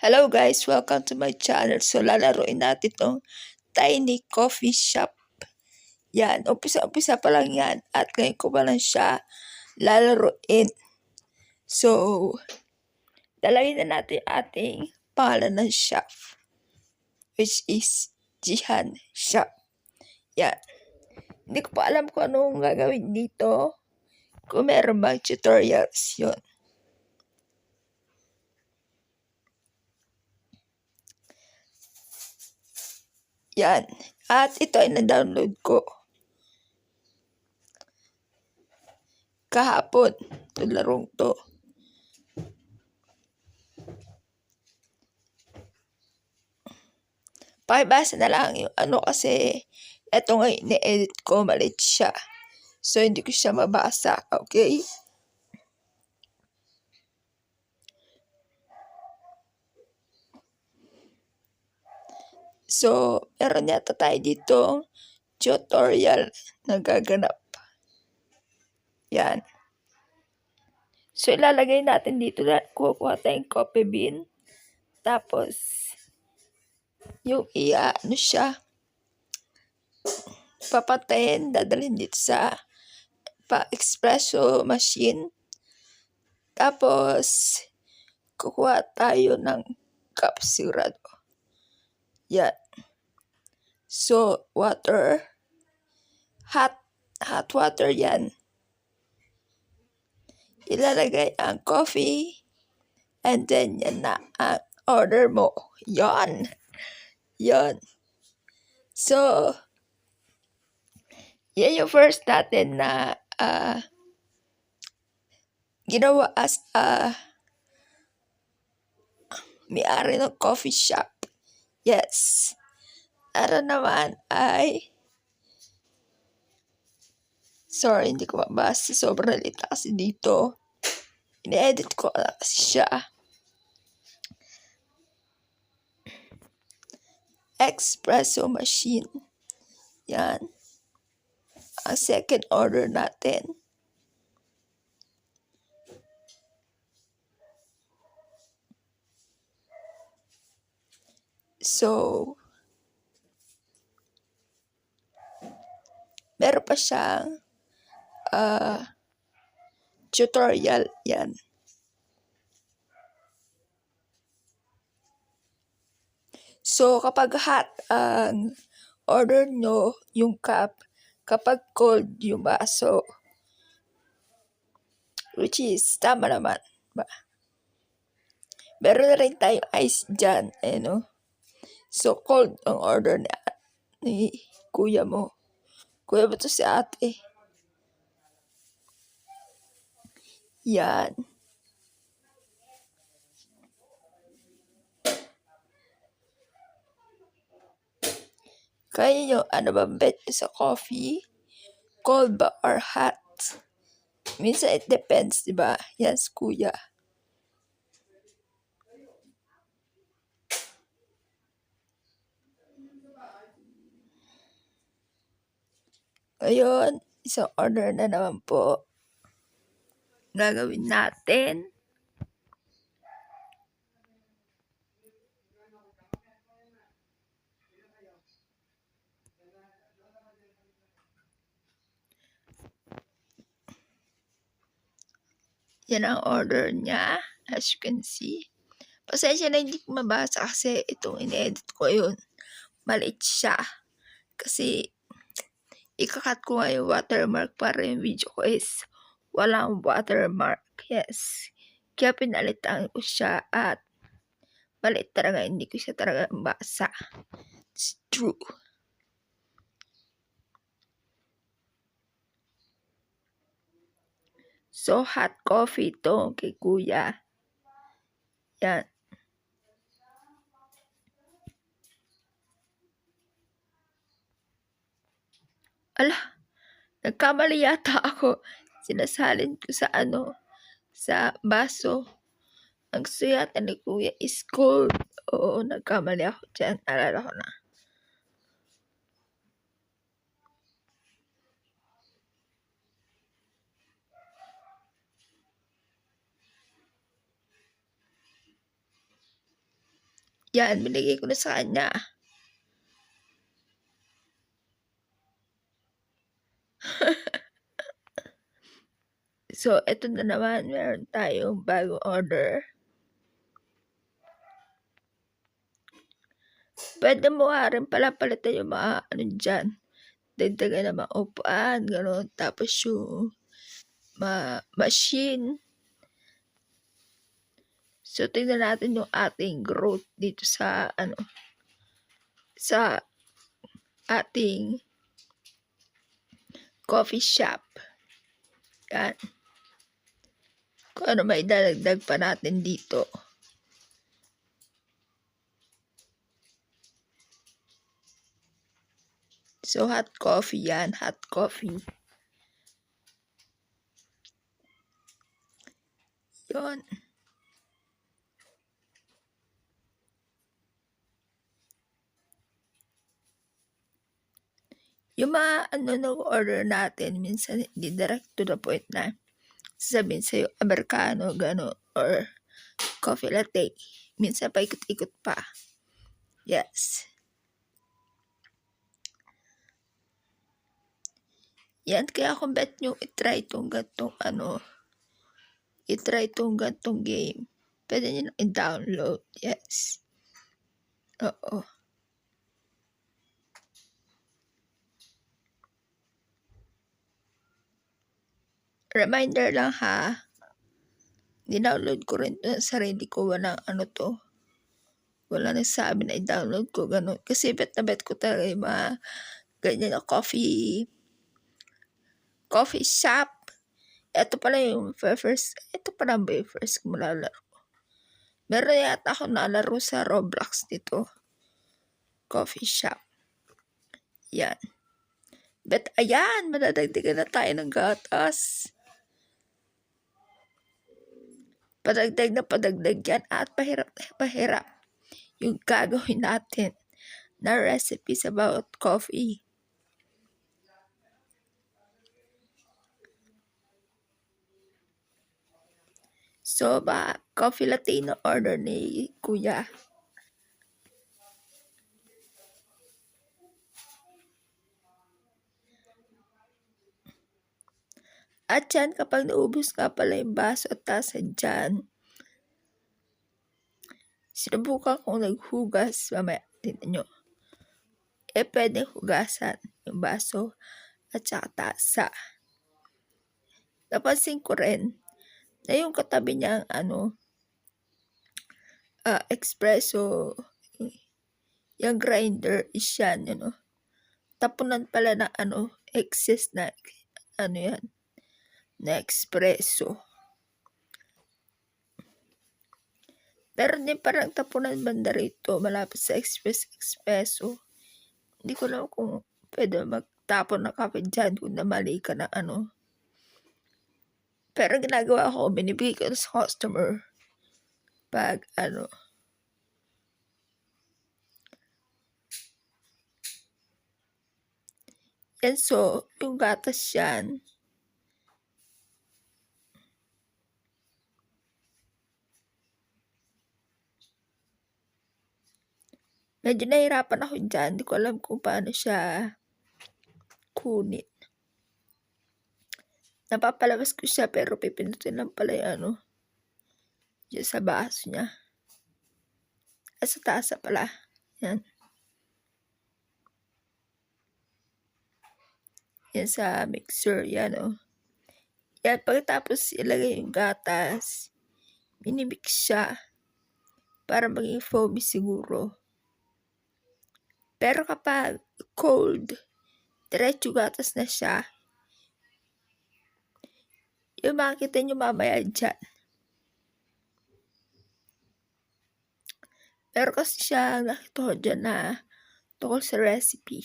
Hello guys, welcome to my channel. So lalaroin natin tong tiny coffee shop. Yan, umpisa pa lang yan at ngayon ko pa lang siya lalaroin. So, lalagyan na natin ating pangalan ng shop, which is Jihan Shop. Yan. Hindi ko pa alam kung anong gagawin dito. Kung meron bang tutorials yun. Yan. At ito ay na-download ko kahapon. Itong larong to. Pakibasa na lang yung ano kasi ito nga ini-edit ko, maliit siya. So, hindi ko siya mabasa. Okay? So, meron yata tayo dito tutorial na gaganap. Yan. So, ilalagay natin dito na kukuha tayong coffee bean. Tapos, yung ano siya, papatayin, dadalhin dito sa espresso machine. Tapos, kukuha tayo ng cup sigurado. Yan. So, water. Hot water yan. Ilalagay ang coffee. And then, yan na ang order mo. Yan. Yan. So, yan yung first natin na ginawa as may-ari ng coffee shop. Yes. Ano naman ay sorry, hindi ko mabasa. Sobrang liit kasi dito. Ine-edit ko na kasi siya. Espresso machine. Yan. Ang second order natin. So, meron pa siyang tutorial. Yan. So, kapag hot ang order nyo, yung cup, kapag cold yung baso, which is tama naman. Meron na rin tayong ice dyan. So, cold ang order ni kuya mo. Kuya ba to si ate? Yan. Kaya nyo, ano ba bet sa coffee? Cold ba or hot? Minsan it depends, diba? Yes, kuya. Ngayon, isang order na naman po. Gagawin natin. Yan ang order niya, as you can see. Pasensya na hindi ko mabasa kasi itong in-edit ko yun. Maliit siya. Kasi ikakat ko nga yung watermark para yung video ko is walang watermark. Yes. Kaya pinalitan ko siya at maliit talaga. Hindi ko siya talaga mabasa. It's true. So, hot coffee to kay kuya. Yan. Ala, nagkamali yata ako. Sinasalin ko sa sa baso. Ang gusto yata ni kuya is cold. Oo, nagkamali ako dyan. Alala ko na. Yan, binigay ko na sa kanya. So, eto na naman, meron tayong bagong order. Pwede mo nga rin pala palitan yung mga ano dyan. Dagdagan na mga upuan, gano'n. Tapos yung machine. So, tingnan natin yung ating growth dito sa sa ating coffee shop. Yan. Kung ano may dadagdag pa natin dito. So, hot coffee yan. Hot coffee. Yun. Yung mga nag-order natin, minsan hindi direct to the point na sasabihin sa'yo, Americano, gano'n, or coffee latte. Minsan paikot-ikot pa. Yes. Yan, kaya kung bet nyo itry itong gantong game. Pwede nyo lang i-download. Yes. Oo. Reminder lang ha. Dinownload ko rin to sa sarili ko. Walang wala nagsabi na i-download ko. Ganun. Kasi bet na bet ko talaga yung mga ganyan na coffee shop. Ito pala yung ito pala ba yung first ko malalaro. Meron yata ako nalaro sa Roblox dito. Coffee shop. Yan. Bet ayan, madadagdagan na tayo ng gatas. Padagdag na padagdag yan at pahirap yung gagawin natin na recipes about coffee. So, coffee latte na order ni Kuya. At yan, kapag naubos nga pala yung baso at tasa dyan, sinubukan kong naghugas, mamaya tingnan nyo. Pwede hugasan yung baso at saka tasa. Napansin ko rin na yung katabi niyang espresso, yung grinder is yan, tapunan pala na excess na yan, na espresso. Meron din parang tapunan banda rito, malapit sa espresso. Hindi ko alam kung pwede magtapon na kape dyan kung namali ka na Pero ginagawa ko, binibigay ko sa customer pag Yan, so, yung gatas yan, medyo nahirapan ako dyan. Hindi ko alam kung paano siya kunin. Napapalabas ko siya pero pipindutin lang pala yung dyan sa baso niya. Sa taas pala. Yan. Yan sa mixer. Yan Yan, pagkatapos ilagay yung gatas, minimix siya para maging foamy siguro. Pero kapag cold, diretso gatas na siya, yung makikita nyo mamaya dyan. Pero kasi siya nakita ko dyan na tungkol sa recipe.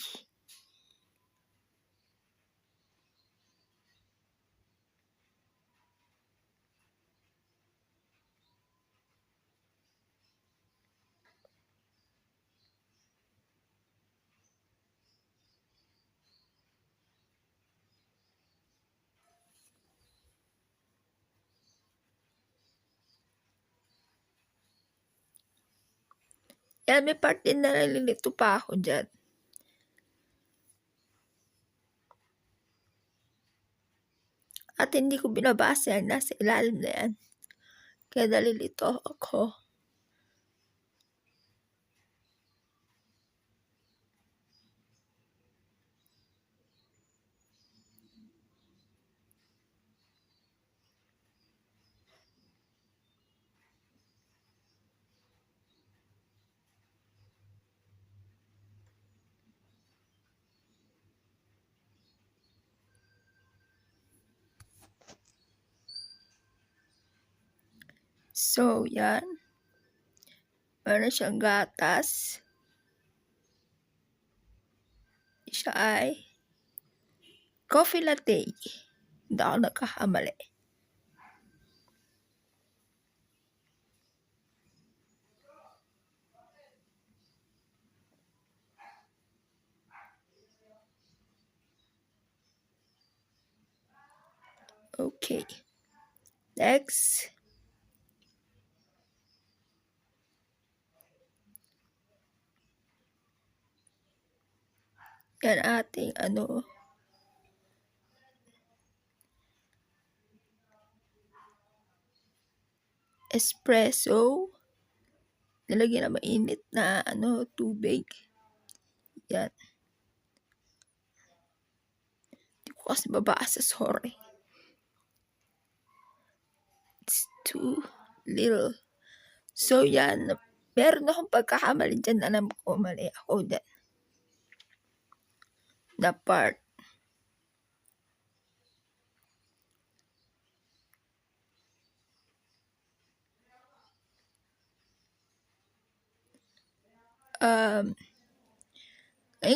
Yan, may part din na nalilito pa ako dyan. At hindi ko binabasa yan, nasa ilalim na yan. Kaya nalilito ako. So, yan. Meron siyang gatas. Siya ay coffee latte. Hindi ako nagkakamali. Okay. Next. Yan ating espresso. Nilagyan na mainit na tubig. Yan. Hindi ko kasi babasa, sorry. It's too little. So, yan. Meron akong pagkakamali dyan. Alam ko, mali ako dyan. Na part. Ngayon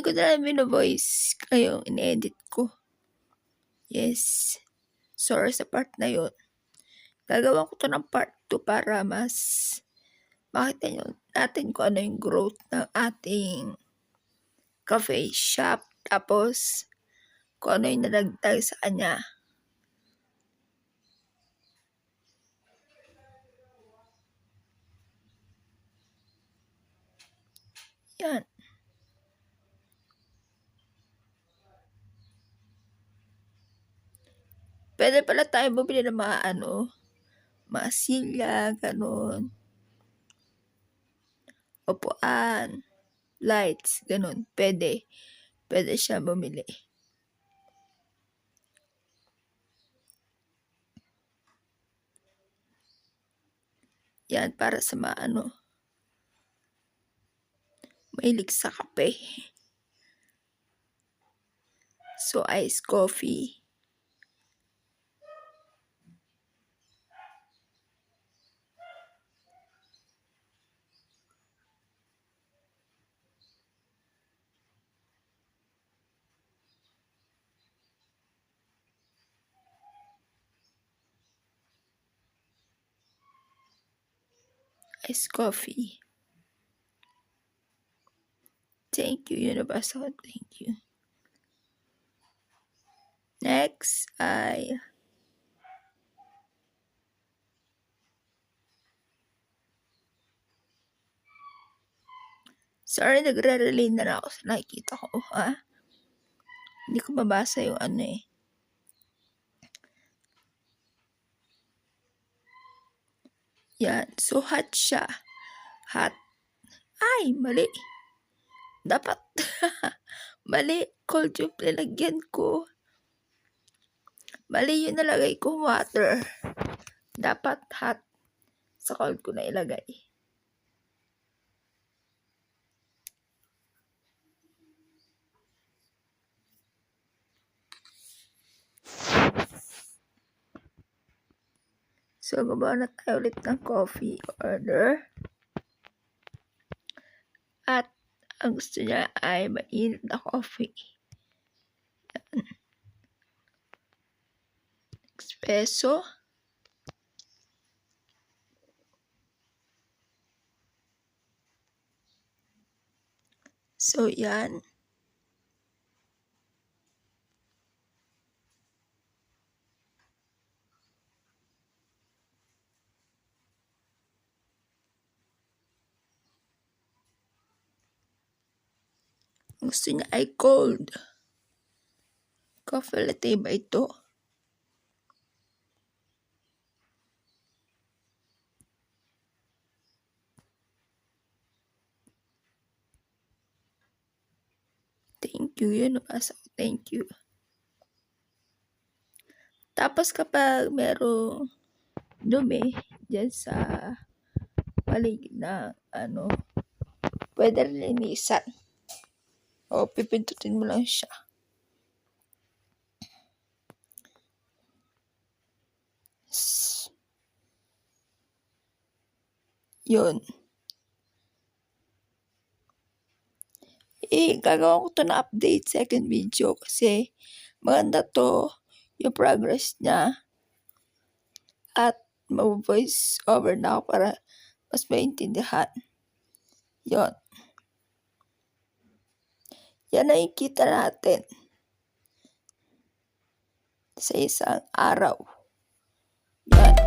ko na lang bino-voice kayo, in-edit ko. Yes. Sorry sa part na yun. Gagawa ko to ng part 2 para mas makita nyo natin kung ano yung growth ng ating cafe shop. Tapos, kung ano yung nadagdag sa kanya. Yan. Pwede pala tayo bumili ng mga mga silya, ganun. Upuan, lights, ganun. Pwede siya bumili. Yan, para sa mga mahilig sa kape. So, iced coffee. Iced coffee. Thank you, Universal. Thank you. Next ay sorry, nagre-relay na lang ako sa nakikita ko, ha? Hindi ko mabasa yung Yan. So, hot siya. Hot. Ay, mali. Dapat. Mali. Cold yung nilagyan ko. Mali yung nalagay ko water. Dapat hot. Sa cold ko na ilagay. So, gawa na tayo ulit ng coffee order. At ang gusto niya ay mainit na coffee. Espresso. So, yan. Gusto niya ay cold. Coffee latte ba ito? Thank you. Yun ang asa ko. Thank you. Tapos kapag merong dumi dyan sa paligid na pwede rin linisan. O pipindutin mo lang siya. Yun. Gagawa ko to na update second video kasi maganda to yung progress niya at mag-voice over na ako para mas maintindihan. Yun. Yan ay kita natin sa isang araw. Yan.